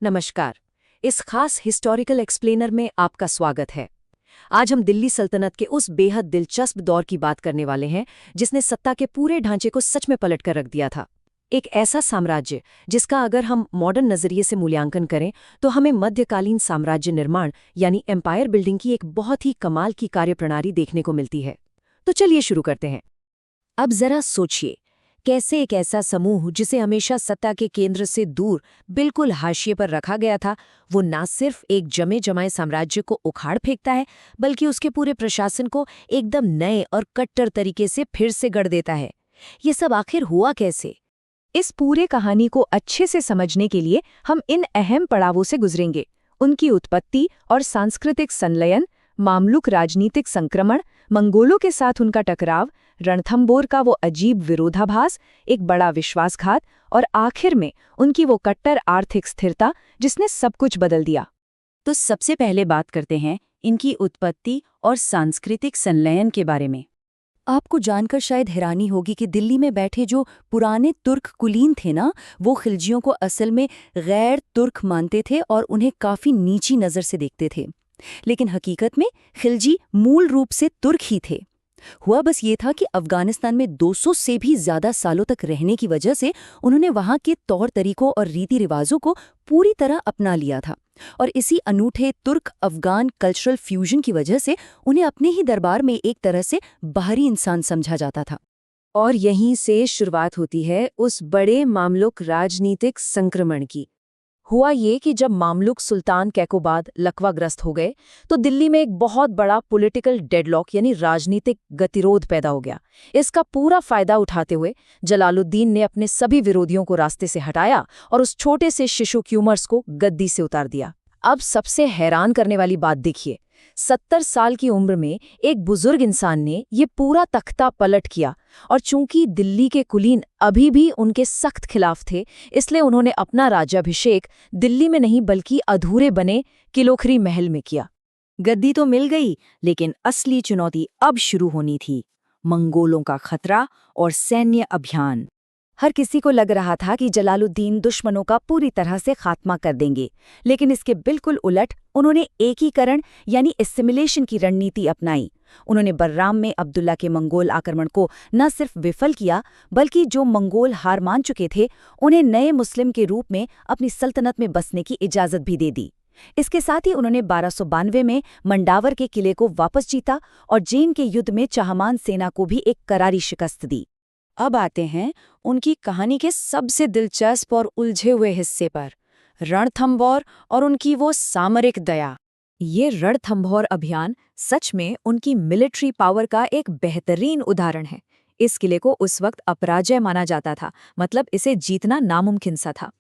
नमस्कार। इस खास हिस्टोरिकल एक्सप्लेनर में आपका स्वागत है। आज हम दिल्ली सल्तनत के उस बेहद दिलचस्प दौर की बात करने वाले हैं जिसने सत्ता के पूरे ढांचे को सच में पलट कर रख दिया था। एक ऐसा साम्राज्य जिसका अगर हम मॉडर्न नजरिए से मूल्यांकन करें तो हमें मध्यकालीन साम्राज्य निर्माण यानी एम्पायर बिल्डिंग की एक बहुत ही कमाल की कार्यप्रणाली देखने को मिलती है। तो चलिए शुरू करते हैं। अब जरा सोचिए, कैसे एक ऐसा समूह जिसे हमेशा सत्ता के केंद्र से दूर बिल्कुल हाशिए पर रखा गया था, वो ना सिर्फ एक जमे जमाए साम्राज्य को उखाड़ फेंकता है बल्कि उसके पूरे प्रशासन को एकदम नए और कट्टर तरीके से फिर से गढ़ देता है। ये सब आखिर हुआ कैसे? इस पूरे कहानी को अच्छे से समझने के लिए हम इन अहम पड़ावों से गुजरेंगे। उनकी उत्पत्ति और सांस्कृतिक संलयन, मामलुक राजनीतिक संक्रमण, मंगोलों के साथ उनका टकराव, रणथंबोर का वो अजीब विरोधाभास, एक बड़ा विश्वासघात और आखिर में उनकी वो कट्टर आर्थिक स्थिरता जिसने सब कुछ बदल दिया। तो सबसे पहले बात करते हैं इनकी उत्पत्ति और सांस्कृतिक संलयन के बारे में। आपको जानकर शायद हैरानी होगी कि दिल्ली में बैठे जो पुराने तुर्क कुलीन थे ना, वो खिलजियों को असल में गैर तुर्क मानते थे और उन्हें काफी नीची नज़र से देखते थे। लेकिन हकीकत में खिलजी मूल रूप से तुर्क ही थे। हुआ बस ये था कि अफगानिस्तान में 200 से भी ज्यादा सालों तक रहने की वजह से उन्होंने वहां के तौर तरीकों और रीति रिवाजों को पूरी तरह अपना लिया था, और इसी अनूठे तुर्क अफगान कल्चरल फ्यूजन की वजह से उन्हें अपने ही दरबार में एक तरह से बाहरी इंसान समझा जाता था। और यहीं से शुरुआत होती है उस बड़े मामलुक राजनीतिक संक्रमण की। हुआ ये कि जब मामलुक सुल्तान कैकोबाद लकवाग्रस्त हो गए तो दिल्ली में एक बहुत बड़ा पॉलिटिकल डेडलॉक यानी राजनीतिक गतिरोध पैदा हो गया। इसका पूरा फायदा उठाते हुए जलालुद्दीन ने अपने सभी विरोधियों को रास्ते से हटाया और उस छोटे से शिशु क्यूमर्स को गद्दी से उतार दिया। अब सबसे हैरान करने वाली बात देखिए, 70 साल की उम्र में एक बुजुर्ग इंसान ने ये पूरा तख्ता पलट किया, और चूंकि दिल्ली के कुलीन अभी भी उनके सख्त खिलाफ थे, इसलिए उन्होंने अपना राज्याभिषेक दिल्ली में नहीं बल्कि अधूरे बने किलोखरी महल में किया। गद्दी तो मिल गई, लेकिन असली चुनौती अब शुरू होनी थी, मंगोलों का खतरा और सैन्य अभियान। हर किसी को लग रहा था कि जलालुद्दीन दुश्मनों का पूरी तरह से खात्मा कर देंगे, लेकिन इसके बिल्कुल उलट उन्होंने एकीकरण यानी एसिमिलेशन की रणनीति अपनाई। उन्होंने बर्राम में अब्दुल्ला के मंगोल आक्रमण को न सिर्फ विफल किया, बल्कि जो मंगोल हार मान चुके थे उन्हें नए मुस्लिम के रूप में अपनी सल्तनत में बसने की इजाज़त भी दे दी। इसके साथ ही उन्होंने 1292 में मंडावर के किले को वापस जीता और जैन के युद्ध में चाहमान सेना को भी एक करारी शिकस्त दी। अब आते हैं उनकी कहानी के सबसे दिलचस्प और उलझे हुए हिस्से पर, रणथंबोर और उनकी वो सामरिक दया। ये रणथंबोर अभियान सच में उनकी मिलिट्री पावर का एक बेहतरीन उदाहरण है। इस किले को उस वक्त अपराजय माना जाता था, मतलब इसे जीतना नामुमकिन सा था।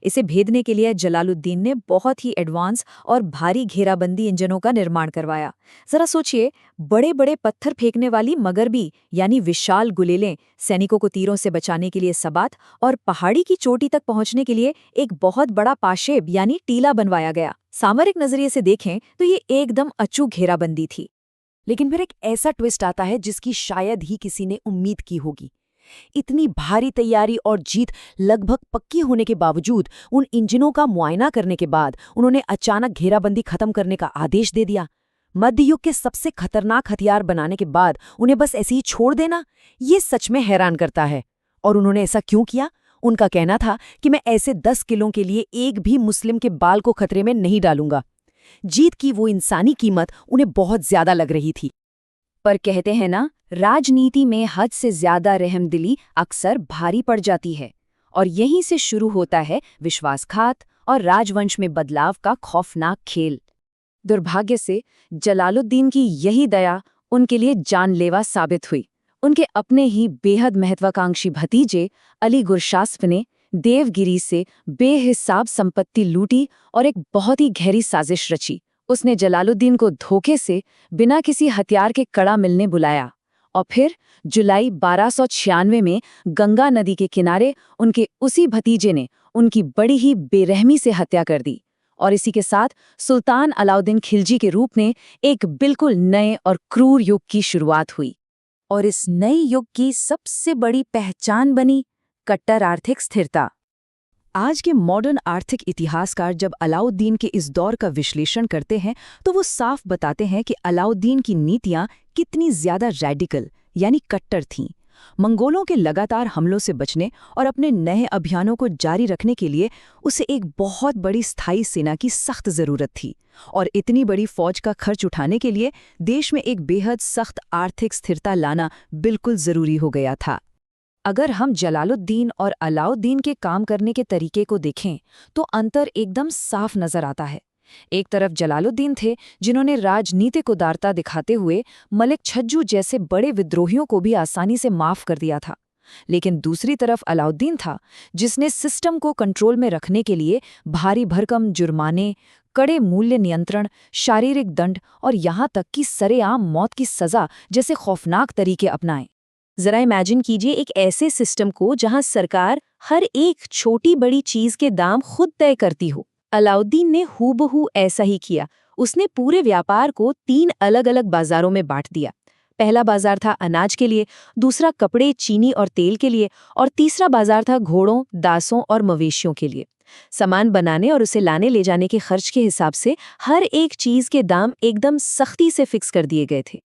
इसे भेदने के लिए जलालुद्दीन ने बहुत ही एडवांस और भारी घेराबंदी इंजनों का निर्माण करवाया। जरा सोचिए, बड़े बड़े पत्थर फेंकने वाली मगरबी यानी विशाल गुलेलें, सैनिकों को तीरों से बचाने के लिए सबात, और पहाड़ी की चोटी तक पहुंचने के लिए एक बहुत बड़ा पाशेब यानी टीला बनवाया गया। सामरिक नजरिए से देखें तो ये एकदम अचूक घेराबंदी थी। लेकिन फिर एक ऐसा ट्विस्ट आता है जिसकी शायद ही किसी ने उम्मीद की होगी। इतनी भारी तैयारी और जीत लगभग पक्की होने के बावजूद उन इंजनों का मुआयना करने के बाद उन्होंने अचानक घेराबंदी खत्म करने का आदेश दे दिया। मध्ययुग के सबसे खतरनाक हथियार बनाने के बाद उन्हें बस ऐसे ही छोड़ देना, ये सच में हैरान करता है। और उन्होंने ऐसा क्यों किया? उनका कहना था कि मैं ऐसे 10 किलों के लिए एक भी मुस्लिम के बाल को खतरे में नहीं डालूंगा। जीत की वो इंसानी कीमत उन्हें बहुत ज्यादा लग रही थी। पर कहते हैं ना, राजनीति में हद से ज्यादा रहमदिली अक्सर भारी पड़ जाती है, और यहीं से शुरू होता है विश्वासघात और राजवंश में बदलाव का खौफनाक खेल। दुर्भाग्य से जलालुद्दीन की यही दया उनके लिए जानलेवा साबित हुई। उनके अपने ही बेहद महत्वाकांक्षी भतीजे अली गुरशास्प ने देवगिरी से बेहिसाब संपत्ति लूटी और एक बहुत ही गहरी साजिश रची। उसने जलालुद्दीन को धोखे से बिना किसी हथियार के कड़ा मिलने बुलाया, और फिर जुलाई 1296 में गंगा नदी के किनारे उनके उसी भतीजे ने उनकी बड़ी ही बेरहमी से हत्या कर दी। और इसी के साथ सुल्तान अलाउद्दीन खिलजी के रूप में एक बिल्कुल नए और क्रूर युग की शुरुआत हुई। और इस नए युग की सबसे बड़ी पहचान बनी कट्टर आर्थिक स्थिरता। आज के मॉडर्न आर्थिक इतिहासकार जब अलाउद्दीन के इस दौर का विश्लेषण करते हैं तो वो साफ बताते हैं कि अलाउद्दीन की नीतियां कितनी ज्यादा रैडिकल यानी कट्टर थीं। मंगोलों के लगातार हमलों से बचने और अपने नए अभियानों को जारी रखने के लिए उसे एक बहुत बड़ी स्थायी सेना की सख्त जरूरत थी, और इतनी बड़ी फौज का खर्च उठाने के लिए देश में एक बेहद सख्त आर्थिक स्थिरता लाना बिल्कुल जरूरी हो गया था। अगर हम जलालुद्दीन और अलाउद्दीन के काम करने के तरीके को देखें तो अंतर एकदम साफ नजर आता है। एक तरफ जलालुद्दीन थे जिन्होंने राजनीतिक उदारता दिखाते हुए मलिक छज्जू जैसे बड़े विद्रोहियों को भी आसानी से माफ कर दिया था, लेकिन दूसरी तरफ अलाउद्दीन था जिसने सिस्टम को कंट्रोल में रखने के लिए भारी भरकम जुर्माने, कड़े मूल्य नियंत्रण, शारीरिक दंड और यहाँ तक कि सरेआम मौत की सजा जैसे खौफनाक तरीके अपनाए। जरा इमेजिन कीजिए एक ऐसे सिस्टम को जहां सरकार हर एक छोटी बड़ी चीज के दाम खुद तय करती हो। अलाउद्दीन ने हूबहू ऐसा ही किया। उसने पूरे व्यापार को 3 अलग-अलग बाजारों में बांट दिया। पहला बाजार था अनाज के लिए, दूसरा कपड़े, चीनी और तेल के लिए, और तीसरा बाजार था घोड़ों, दासों और मवेशियों के लिए। सामान बनाने और उसे लाने ले जाने के खर्च के हिसाब से हर एक चीज के दाम एकदम सख्ती से फिक्स कर दिए गए थे।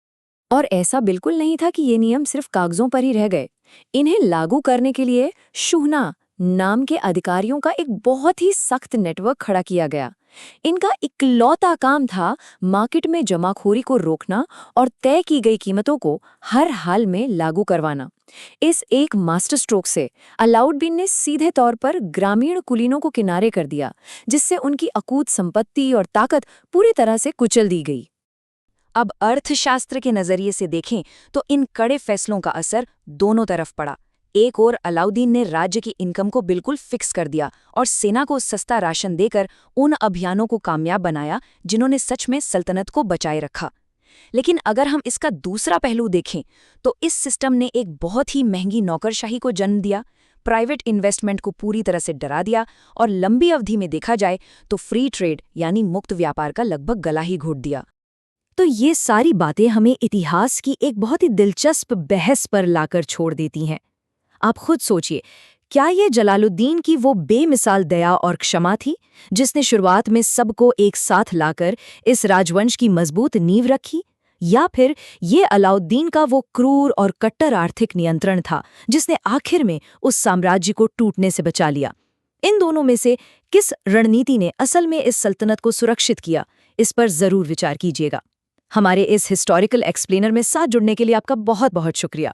और ऐसा बिल्कुल नहीं था कि ये नियम सिर्फ कागजों पर ही रह गए। इन्हें लागू करने के लिए शुहना नाम के अधिकारियों का एक बहुत ही सख्त नेटवर्क खड़ा किया गया। इनका इकलौता काम था मार्केट में जमाखोरी को रोकना और तय की गई कीमतों को हर हाल में लागू करवाना। इस एक मास्टर स्ट्रोक से अलाउद्दीन ने सीधे तौर पर ग्रामीण कुलीनों को किनारे कर दिया, जिससे उनकी अकूत संपत्ति और ताकत पूरी तरह से कुचल दी गई। अब अर्थशास्त्र के नजरिए से देखें तो इन कड़े फैसलों का असर दोनों तरफ पड़ा। एक ओर अलाउद्दीन ने राज्य की इनकम को बिल्कुल फिक्स कर दिया और सेना को सस्ता राशन देकर उन अभियानों को कामयाब बनाया जिन्होंने सच में सल्तनत को बचाए रखा। लेकिन अगर हम इसका दूसरा पहलू देखें तो इस सिस्टम ने एक बहुत ही महंगी नौकरशाही को जन्म दिया, प्राइवेट इन्वेस्टमेंट को पूरी तरह से डरा दिया, और लंबी अवधि में देखा जाए तो फ्री ट्रेड यानी मुक्त व्यापार का लगभग गला ही घोट दिया। तो ये सारी बातें हमें इतिहास की एक बहुत ही दिलचस्प बहस पर लाकर छोड़ देती हैं। आप खुद सोचिए, क्या ये जलालुद्दीन की वो बेमिसाल दया और क्षमा थी जिसने शुरुआत में सबको एक साथ लाकर इस राजवंश की मजबूत नींव रखी, या फिर ये अलाउद्दीन का वो क्रूर और कट्टर आर्थिक नियंत्रण था जिसने आखिर में उस साम्राज्य को टूटने से बचा लिया? इन दोनों में से किस रणनीति ने असल में इस सल्तनत को सुरक्षित किया, इस पर जरूर विचार कीजिएगा। हमारे इस हिस्टोरिकल एक्सप्लेनर में साथ जुड़ने के लिए आपका बहुत बहुत शुक्रिया।